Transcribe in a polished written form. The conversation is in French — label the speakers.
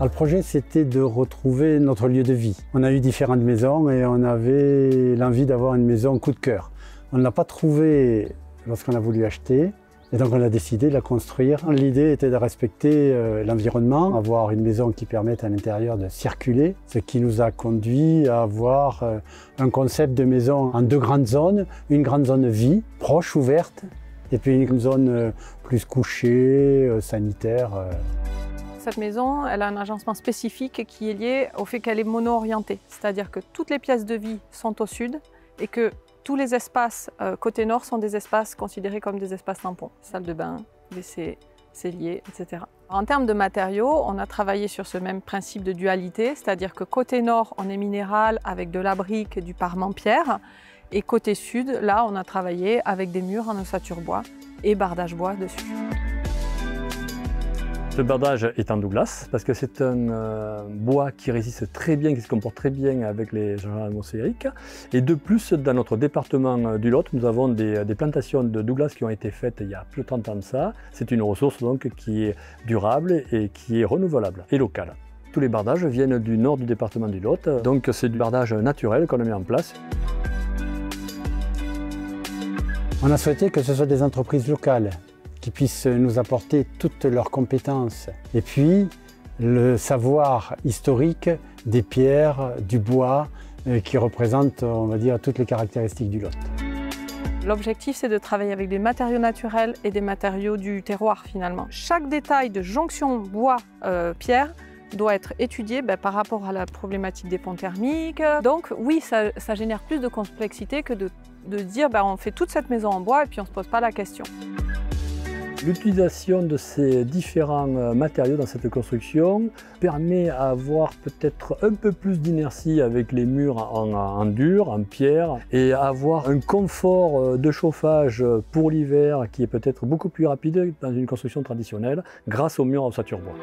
Speaker 1: Le projet, c'était de retrouver notre lieu de vie. On a eu différentes maisons et on avait l'envie d'avoir une maison coup de cœur. On ne l'a pas trouvée lorsqu'on a voulu acheter. Et donc on a décidé de la construire. L'idée était de respecter l'environnement, avoir une maison qui permette à l'intérieur de circuler, ce qui nous a conduit à avoir un concept de maison en deux grandes zones. Une grande zone vie, proche, ouverte, et puis une zone plus couchée, sanitaire.
Speaker 2: Cette maison, elle a un agencement spécifique qui est lié au fait qu'elle est mono-orientée. C'est-à-dire que toutes les pièces de vie sont au sud et que tous les espaces côté nord sont des espaces considérés comme des espaces tampons. Salle de bain, WC, cellier, etc. En termes de matériaux, on a travaillé sur ce même principe de dualité, c'est-à-dire que côté nord, on est minéral avec de la brique et du parement pierre. Et côté sud, là, on a travaillé avec des murs en ossature bois et bardage bois dessus.
Speaker 3: Le bardage est en Douglas parce que c'est un bois qui résiste très bien, qui se comporte très bien avec les changements atmosphériques. Et de plus, dans notre département du Lot, nous avons des plantations de Douglas qui ont été faites il y a plus de 30 ans de ça. C'est une ressource donc qui est durable et qui est renouvelable et locale. Tous les bardages viennent du nord du département du Lot, donc c'est du bardage naturel qu'on a mis en place.
Speaker 1: On a souhaité que ce soit des entreprises locales qui puissent nous apporter toutes leurs compétences. Et puis, le savoir historique des pierres, du bois, qui représentent, on va dire, toutes les caractéristiques du Lot.
Speaker 2: L'objectif, c'est de travailler avec des matériaux naturels et des matériaux du terroir, finalement. Chaque détail de jonction bois-pierre doit être étudié par rapport à la problématique des ponts thermiques. Donc oui, ça génère plus de complexité que de dire on fait toute cette maison en bois et puis on ne se pose pas la question.
Speaker 3: L'utilisation de ces différents matériaux dans cette construction permet d'avoir peut-être un peu plus d'inertie avec les murs en dur, en pierre, et avoir un confort de chauffage pour l'hiver qui est peut-être beaucoup plus rapide dans une construction traditionnelle grâce aux murs en ossature bois.